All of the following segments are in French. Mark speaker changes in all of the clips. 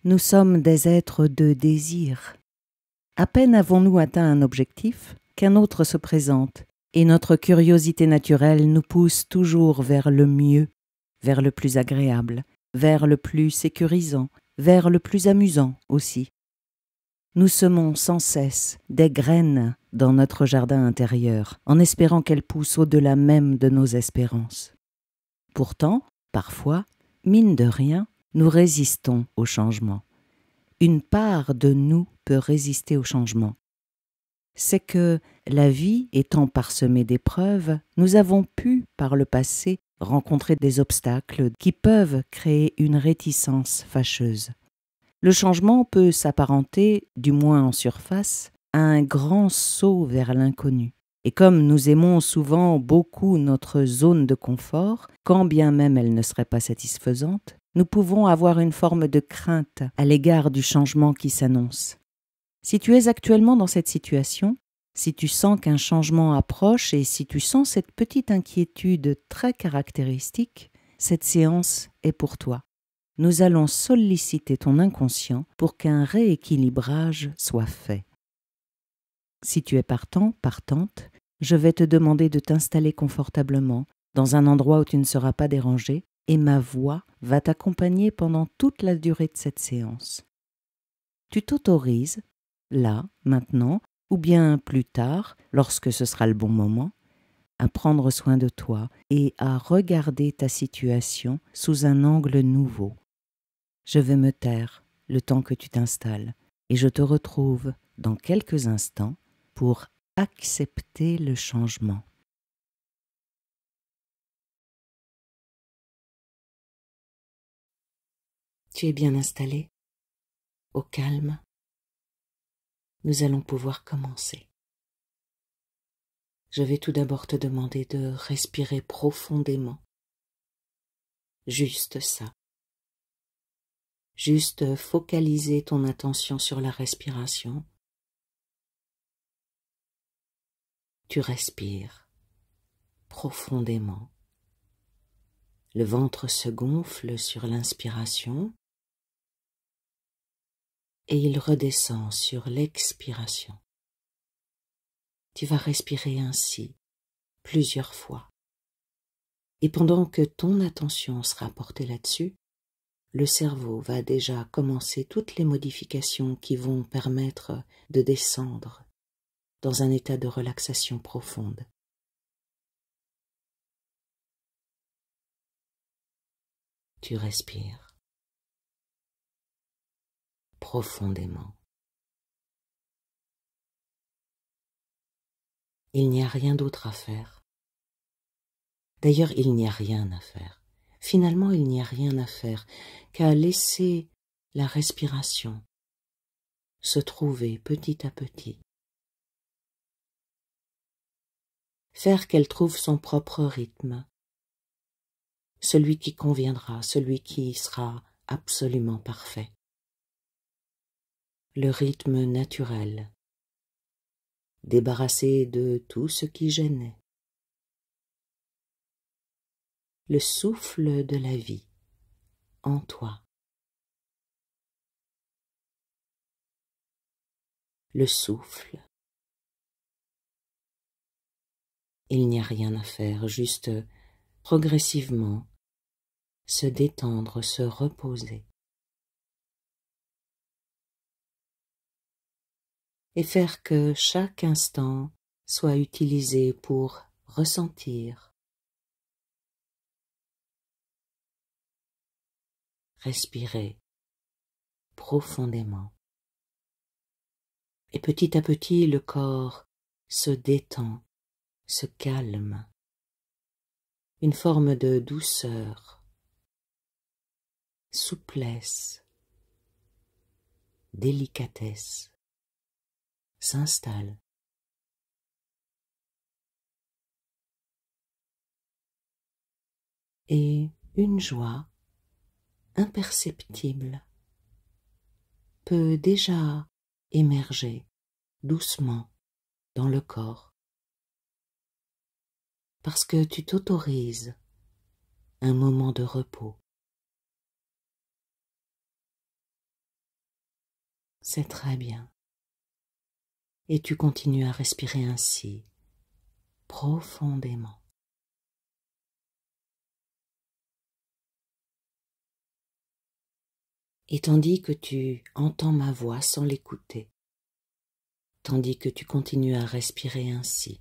Speaker 1: Nous sommes des êtres de désir. À peine avons-nous atteint un objectif qu'un autre se présente, et notre curiosité naturelle nous pousse toujours vers le mieux, vers le plus agréable, vers le plus sécurisant, vers le plus amusant aussi. Nous semons sans cesse des graines dans notre jardin intérieur, en espérant qu'elles poussent au-delà même de nos espérances. Pourtant, parfois, mine de rien, nous résistons au changement. Une part de nous peut résister au changement. C'est que, la vie étant parsemée d'épreuves, nous avons pu, par le passé, rencontrer des obstacles qui peuvent créer une réticence fâcheuse. Le changement peut s'apparenter, du moins en surface, à un grand saut vers l'inconnu. Et comme nous aimons souvent beaucoup notre zone de confort, quand bien même elle ne serait pas satisfaisante, nous pouvons avoir une forme de crainte à l'égard du changement qui s'annonce. Si tu es actuellement dans cette situation, si tu sens qu'un changement approche et si tu sens cette petite inquiétude très caractéristique, cette séance est pour toi. Nous allons solliciter ton inconscient pour qu'un rééquilibrage soit fait. Si tu es partant, partante, je vais te demander de t'installer confortablement dans un endroit où tu ne seras pas dérangé et ma voix va t'accompagner pendant toute la durée de cette séance. Tu t'autorises, là, maintenant, ou bien plus tard, lorsque ce sera le bon moment, à prendre soin de toi et à regarder ta situation sous un angle nouveau. Je vais me taire le temps que tu t'installes et je te retrouve dans quelques instants pour accepter le changement. Tu es bien installé, au calme. Nous allons pouvoir commencer. Je vais tout d'abord te demander de respirer profondément. Juste ça. Juste focaliser ton attention sur la respiration. Tu respires profondément. Le ventre se gonfle sur l'inspiration et il redescend sur l'expiration. Tu vas respirer ainsi plusieurs fois. Et pendant que ton attention sera portée là-dessus, le cerveau va déjà commencer toutes les modifications qui vont permettre de descendre dans un état de relaxation profonde. Tu respires profondément. Il n'y a rien d'autre à faire. D'ailleurs, il n'y a rien à faire. Finalement, il n'y a rien à faire qu'à laisser la respiration se trouver petit à petit. Faire qu'elle trouve son propre rythme, celui qui conviendra, celui qui sera absolument parfait. Le rythme naturel, débarrassé de tout ce qui gênait. Le souffle de la vie en toi. Le souffle. Il n'y a rien à faire, juste progressivement se détendre, se reposer. Et faire que chaque instant soit utilisé pour ressentir, respirer profondément. Et petit à petit, le corps se détend, se calme. Une forme de douceur, souplesse, délicatesse s'installe. Et une joie imperceptible peut déjà émerger doucement dans le corps, parce que tu t'autorises un moment de repos. C'est très bien. Et tu continues à respirer ainsi, profondément. Et tandis que tu entends ma voix sans l'écouter, tandis que tu continues à respirer ainsi,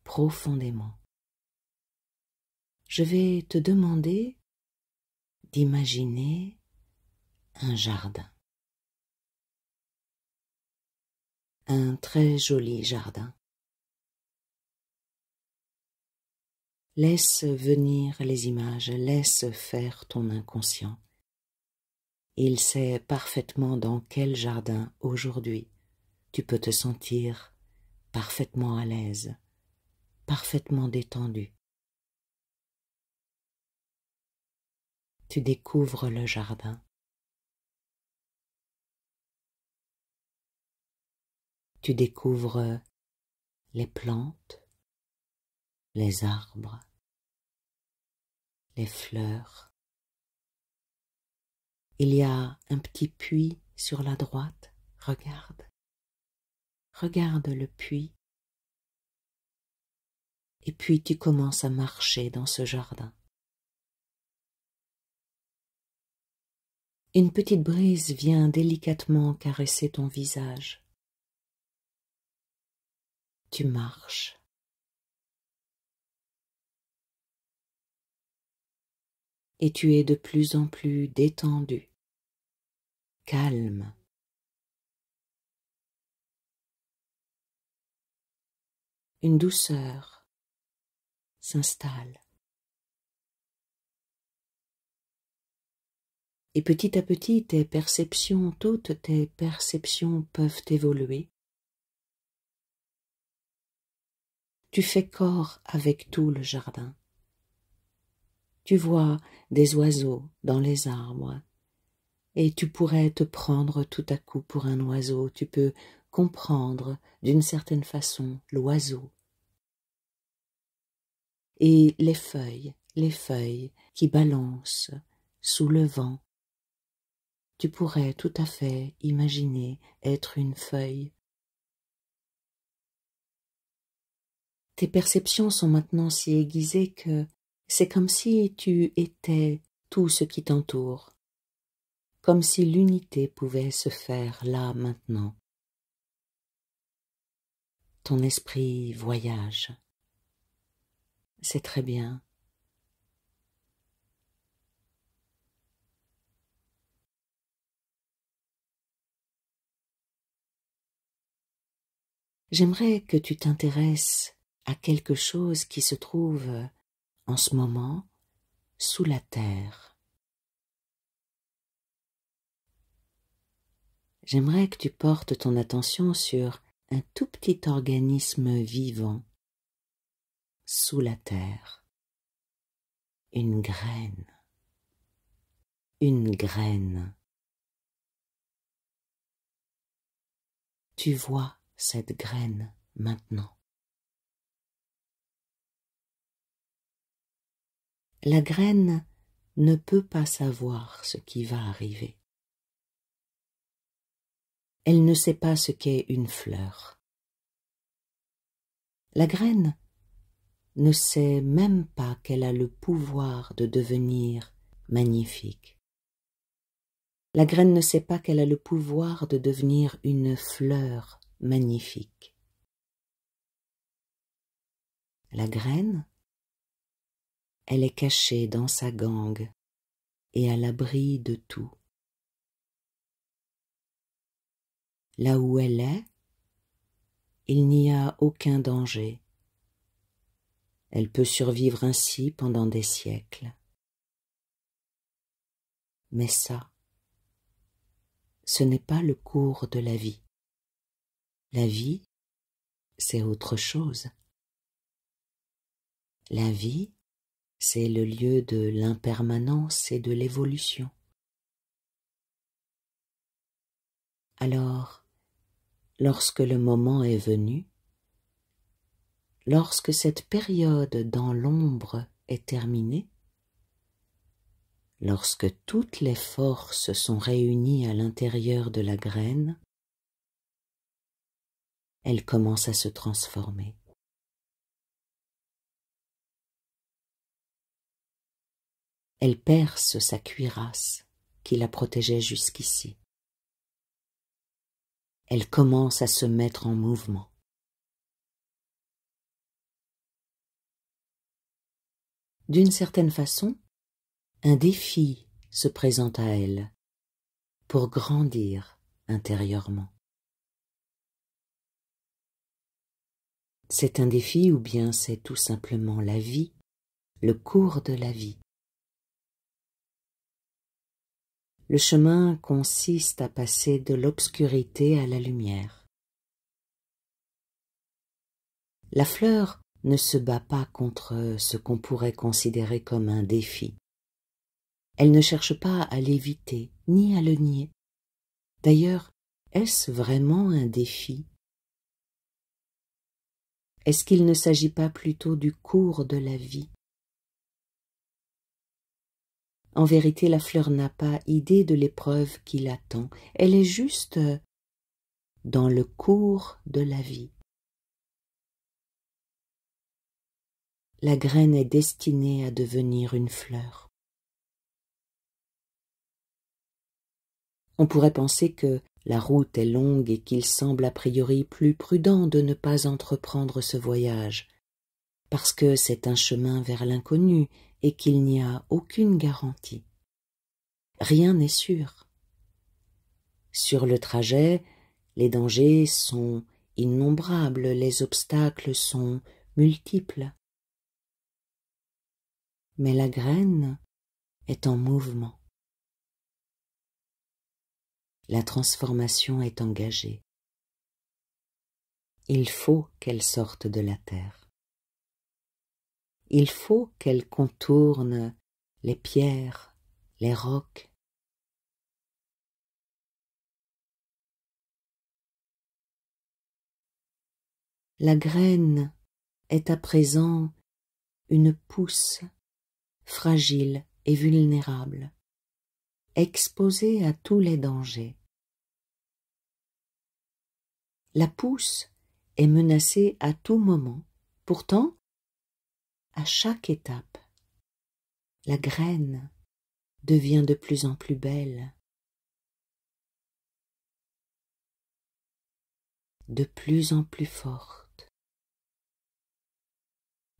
Speaker 1: profondément, je vais te demander d'imaginer un jardin. Un très joli jardin. Laisse venir les images, laisse faire ton inconscient. Il sait parfaitement dans quel jardin, aujourd'hui, tu peux te sentir parfaitement à l'aise, parfaitement détendu. Tu découvres le jardin. Tu découvres les plantes, les arbres, les fleurs. Il y a un petit puits sur la droite. Regarde. Regarde le puits. Et puis tu commences à marcher dans ce jardin. Une petite brise vient délicatement caresser ton visage. Tu marches. Et tu es de plus en plus détendu, calme. Une douceur s'installe. Et petit à petit, tes perceptions, toutes tes perceptions peuvent évoluer. Tu fais corps avec tout le jardin. Tu vois des oiseaux dans les arbres et tu pourrais te prendre tout à coup pour un oiseau. Tu peux comprendre d'une certaine façon l'oiseau. Et les feuilles qui balancent sous le vent. Tu pourrais tout à fait imaginer être une feuille. Tes perceptions sont maintenant si aiguisées que c'est comme si tu étais tout ce qui t'entoure, comme si l'unité pouvait se faire là maintenant. Ton esprit voyage. C'est très bien. J'aimerais que tu t'intéresses à quelque chose qui se trouve en ce moment sous la terre. J'aimerais que tu portes ton attention sur un tout petit organisme vivant sous la terre. Une graine. Une graine. Tu vois cette graine maintenant. La graine ne peut pas savoir ce qui va arriver. Elle ne sait pas ce qu'est une fleur. La graine ne sait même pas qu'elle a le pouvoir de devenir magnifique. La graine ne sait pas qu'elle a le pouvoir de devenir une fleur magnifique. La graine, elle est cachée dans sa gangue et à l'abri de tout. Là où elle est, il n'y a aucun danger. Elle peut survivre ainsi pendant des siècles. Mais ça, ce n'est pas le cours de la vie. La vie, c'est autre chose. La vie, c'est le lieu de l'impermanence et de l'évolution. Alors, lorsque le moment est venu, lorsque cette période dans l'ombre est terminée, Lorsque toutes les forces sont réunies à l'intérieur de la graine, elle commence à se transformer. Elle perce sa cuirasse qui la protégeait jusqu'ici. Elle commence à se mettre en mouvement. D'une certaine façon, un défi se présente à elle pour grandir intérieurement. C'est un défi ou bien c'est tout simplement la vie, le cours de la vie. Le chemin consiste à passer de l'obscurité à la lumière. La fleur ne se bat pas contre ce qu'on pourrait considérer comme un défi. Elle ne cherche pas à l'éviter, ni à le nier. D'ailleurs, est-ce vraiment un défi? Est-ce qu'il ne s'agit pas plutôt du cours de la vie? En vérité, la fleur n'a pas idée de l'épreuve qui l'attend. Elle est juste dans le cours de la vie. La graine est destinée à devenir une fleur. On pourrait penser que la route est longue et qu'il semble a priori plus prudent de ne pas entreprendre ce voyage, parce que c'est un chemin vers l'inconnu et qu'il n'y a aucune garantie. Rien n'est sûr. Sur le trajet, les dangers sont innombrables, les obstacles sont multiples. Mais la graine est en mouvement. La transformation est engagée. Il faut qu'elle sorte de la terre. Il faut qu'elle contourne les pierres, les rocs. La graine est à présent une pousse fragile et vulnérable, exposée à tous les dangers. La pousse est menacée à tout moment. Pourtant, à chaque étape, la graine devient de plus en plus belle, de plus en plus forte,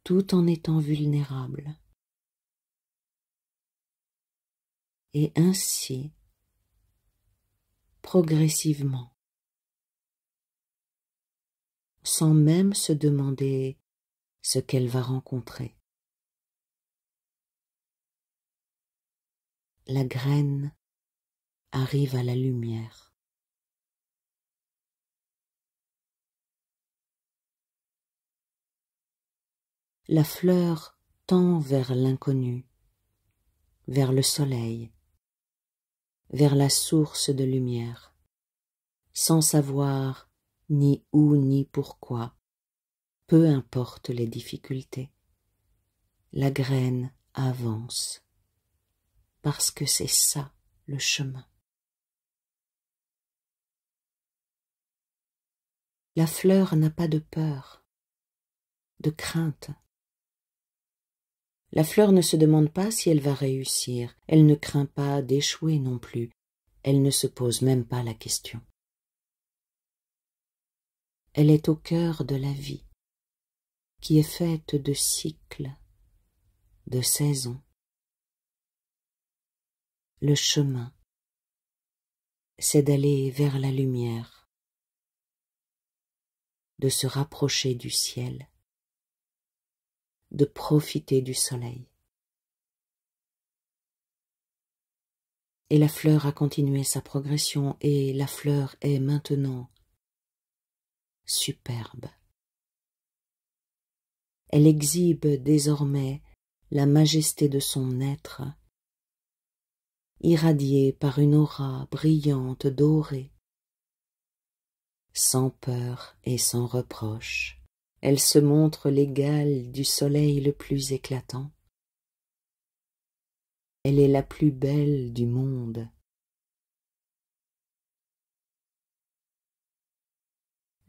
Speaker 1: tout en étant vulnérable. Et ainsi, progressivement, sans même se demander ce qu'elle va rencontrer. La graine arrive à la lumière. La fleur tend vers l'inconnu, vers le soleil, vers la source de lumière, sans savoir ni où ni pourquoi, peu importe les difficultés. La graine avance, parce que c'est ça le chemin. La fleur n'a pas de peur, de crainte. La fleur ne se demande pas si elle va réussir, elle ne craint pas d'échouer non plus, elle ne se pose même pas la question. Elle est au cœur de la vie, qui est faite de cycles, de saisons. Le chemin, c'est d'aller vers la lumière, de se rapprocher du ciel, de profiter du soleil. Et la fleur a continué sa progression, et la fleur est maintenant superbe. Elle exhibe désormais la majesté de son être, irradiée par une aura brillante, dorée. Sans peur et sans reproche, elle se montre l'égale du soleil le plus éclatant. Elle est la plus belle du monde.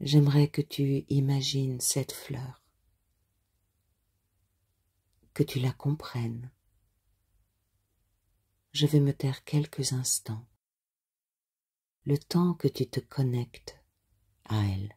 Speaker 1: J'aimerais que tu imagines cette fleur, que tu la comprennes. Je vais me taire quelques instants, le temps que tu te connectes à elle.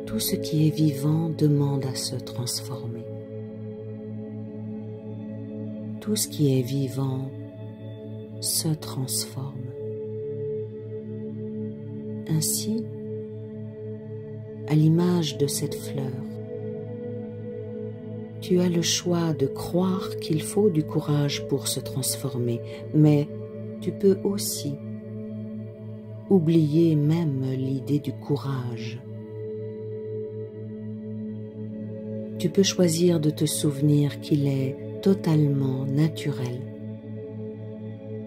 Speaker 1: Tout ce qui est vivant demande à se transformer. Tout ce qui est vivant se transforme. Ainsi, à l'image de cette fleur, tu as le choix de croire qu'il faut du courage pour se transformer, mais tu peux aussi oublier même l'idée du courage. Tu peux choisir de te souvenir qu'il est totalement naturel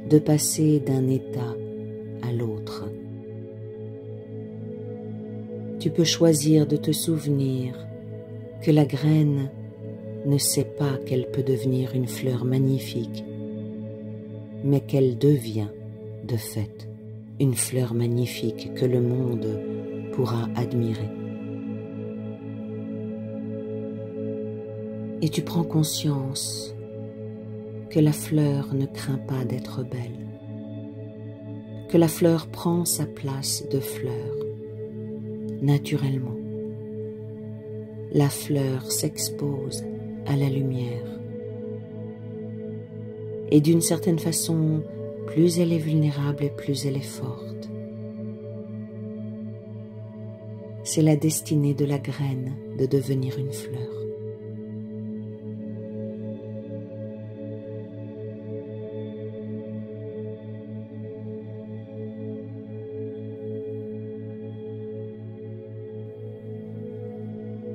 Speaker 1: de passer d'un état à l'autre. Tu peux choisir de te souvenir que la graine ne sait pas qu'elle peut devenir une fleur magnifique, mais qu'elle devient, de fait, une fleur magnifique que le monde pourra admirer. Et tu prends conscience que la fleur ne craint pas d'être belle, que la fleur prend sa place de fleur, naturellement. La fleur s'expose à la lumière. Et d'une certaine façon, plus elle est vulnérable et plus elle est forte. C'est la destinée de la graine de devenir une fleur.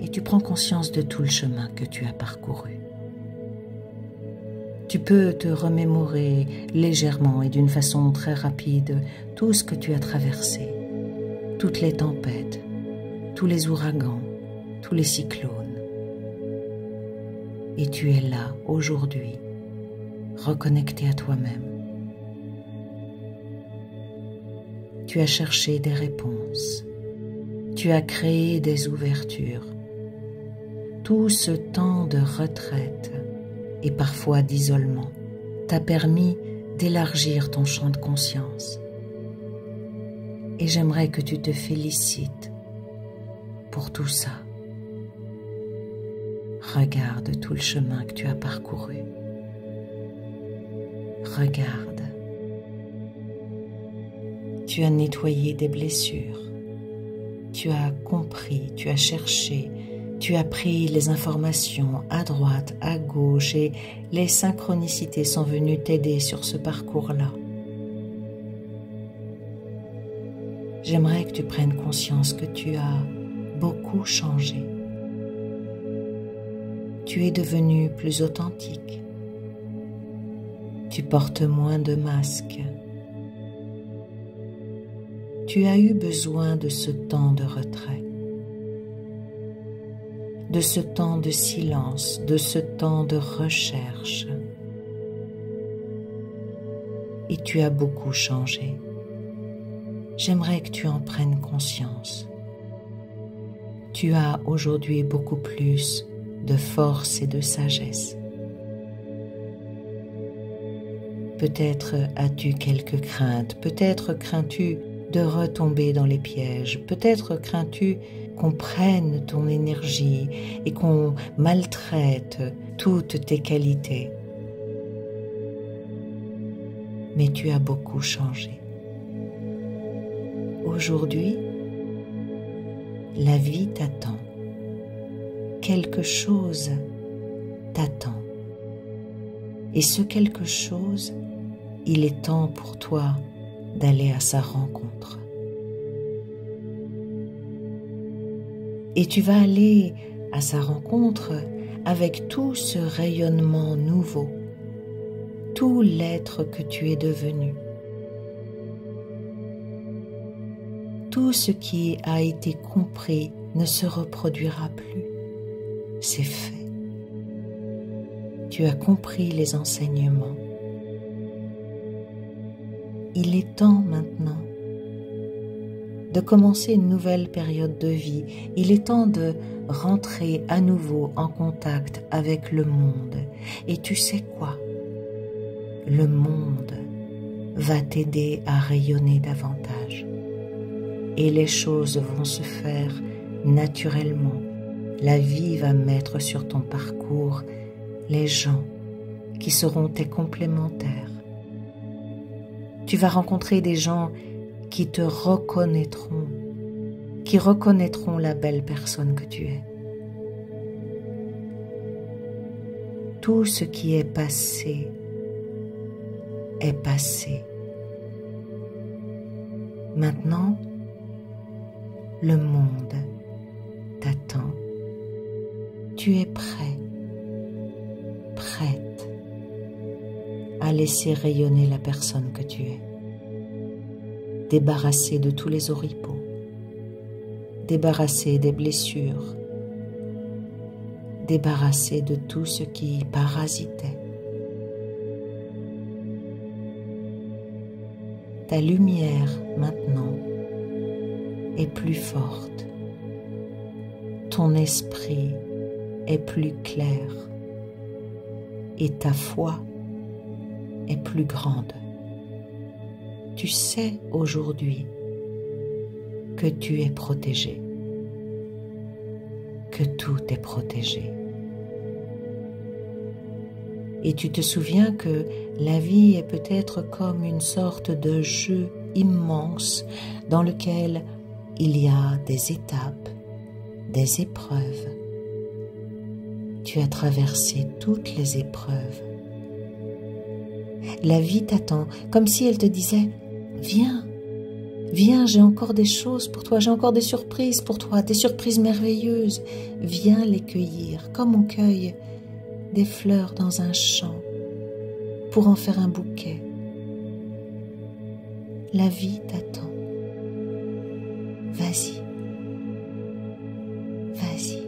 Speaker 1: Et tu prends conscience de tout le chemin que tu as parcouru. Tu peux te remémorer légèrement et d'une façon très rapide tout ce que tu as traversé, toutes les tempêtes, tous les ouragans, tous les cyclones. Et tu es là, aujourd'hui, reconnecté à toi-même. Tu as cherché des réponses, tu as créé des ouvertures. Tout ce temps de retraite et parfois d'isolement t'a permis d'élargir ton champ de conscience. Et j'aimerais que tu te félicites pour tout ça. Regarde tout le chemin que tu as parcouru. Regarde. Tu as nettoyé des blessures. Tu as compris, tu as cherché, tu as pris les informations à droite, à gauche et les synchronicités sont venues t'aider sur ce parcours-là. J'aimerais que tu prennes conscience que tu as beaucoup changé. Tu es devenu plus authentique. Tu portes moins de masques. Tu as eu besoin de ce temps de retrait, de ce temps de silence, de ce temps de recherche. Et tu as beaucoup changé. J'aimerais que tu en prennes conscience. Tu as aujourd'hui beaucoup plus de force et de sagesse. Peut-être as-tu quelques craintes, peut-être crains-tu de retomber dans les pièges, peut-être crains-tu qu'on prenne ton énergie et qu'on maltraite toutes tes qualités. Mais tu as beaucoup changé. Aujourd'hui, la vie t'attend. Quelque chose t'attend. Et ce quelque chose, il est temps pour toi d'aller à sa rencontre. Et tu vas aller à sa rencontre avec tout ce rayonnement nouveau, tout l'être que tu es devenu. Tout ce qui a été compris ne se reproduira plus. C'est fait. Tu as compris les enseignements. Il est temps maintenant de commencer une nouvelle période de vie. Il est temps de rentrer à nouveau en contact avec le monde. Et tu sais quoi? Le monde va t'aider à rayonner davantage. Et les choses vont se faire naturellement. La vie va mettre sur ton parcours les gens qui seront tes complémentaires. Tu vas rencontrer des gens qui te reconnaîtront, qui reconnaîtront la belle personne que tu es. Tout ce qui est passé est passé. Maintenant, le monde t'attend. Tu es prêt, prête à laisser rayonner la personne que tu es. Débarrassé de tous les oripeaux, débarrassé des blessures, débarrassé de tout ce qui parasitait. Ta lumière maintenant est plus forte, ton esprit est plus clair et ta foi est plus grande. Tu sais aujourd'hui que tu es protégé, que tout est protégé. Et tu te souviens que la vie est peut-être comme une sorte de jeu immense dans lequel il y a des étapes, des épreuves. Tu as traversé toutes les épreuves. La vie t'attend comme si elle te disait « Viens, viens, j'ai encore des choses pour toi, j'ai encore des surprises pour toi, des surprises merveilleuses. Viens les cueillir comme on cueille des fleurs dans un champ pour en faire un bouquet. » La vie t'attend. Vas-y, vas-y.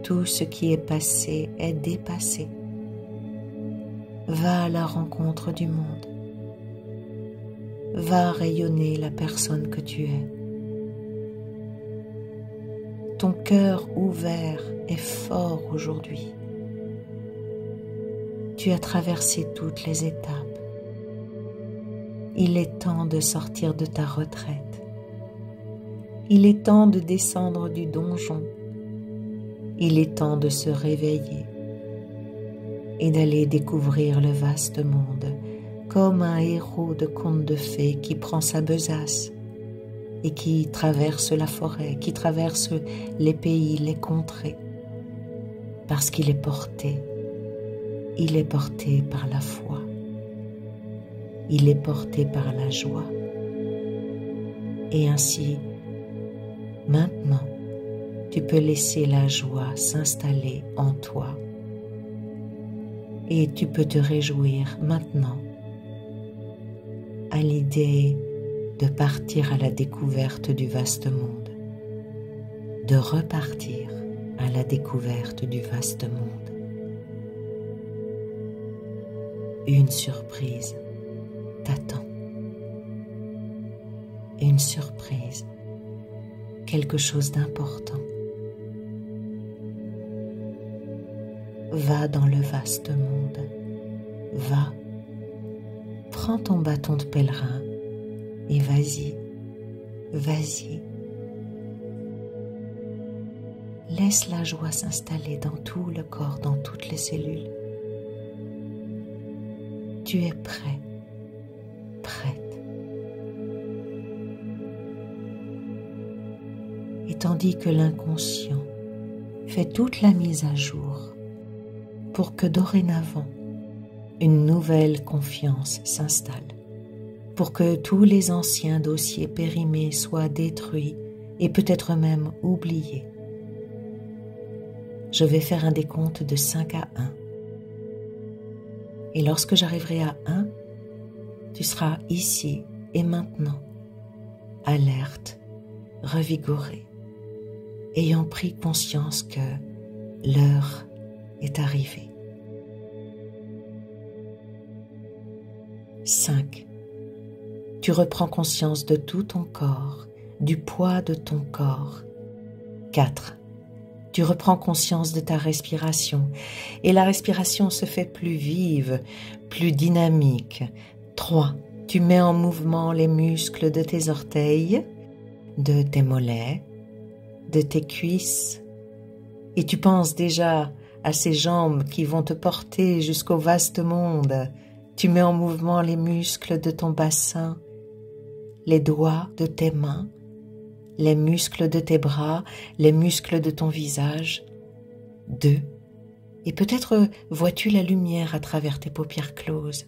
Speaker 1: Tout ce qui est passé est dépassé. Va à la rencontre du monde. Va rayonner la personne que tu es. Ton cœur ouvert est fort aujourd'hui. Tu as traversé toutes les étapes. Il est temps de sortir de ta retraite. Il est temps de descendre du donjon. Il est temps de se réveiller et d'aller découvrir le vaste monde comme un héros de conte de fées qui prend sa besace et qui traverse la forêt, qui traverse les pays, les contrées, parce qu'il est porté par la foi, il est porté par la joie. Et ainsi, maintenant, tu peux laisser la joie s'installer en toi. Et tu peux te réjouir maintenant à l'idée de partir à la découverte du vaste monde, de repartir à la découverte du vaste monde. Une surprise t'attend. Une surprise quelque chose d'important. Va dans le vaste monde. Va, prends ton bâton de pèlerin et vas-y, vas-y. Laisse la joie s'installer dans tout le corps, dans toutes les cellules. Tu es prêt, prête. Et tandis que l'inconscient fait toute la mise à jour pour que dorénavant, une nouvelle confiance s'installe, pour que tous les anciens dossiers périmés soient détruits et peut-être même oubliés. Je vais faire un décompte de 5 à 1. Et lorsque j'arriverai à 1, tu seras ici et maintenant, alerte, revigoré, ayant pris conscience que l'heure est arrivée. 5. Tu reprends conscience de tout ton corps, du poids de ton corps. 4. Tu reprends conscience de ta respiration et la respiration se fait plus vive, plus dynamique. 3. Tu mets en mouvement les muscles de tes orteils, de tes mollets, de tes cuisses et tu penses déjà à ces jambes qui vont te porter jusqu'au vaste monde. Tu mets en mouvement les muscles de ton bassin, les doigts de tes mains, les muscles de tes bras, les muscles de ton visage. 2. Et peut-être vois-tu la lumière à travers tes paupières closes.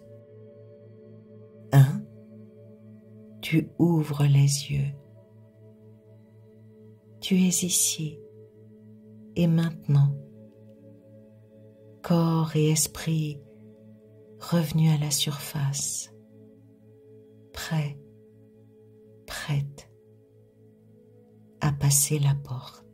Speaker 1: 1. Tu ouvres les yeux. Tu es ici et maintenant. Corps et esprit revenus à la surface. Prêt, prête à passer la porte.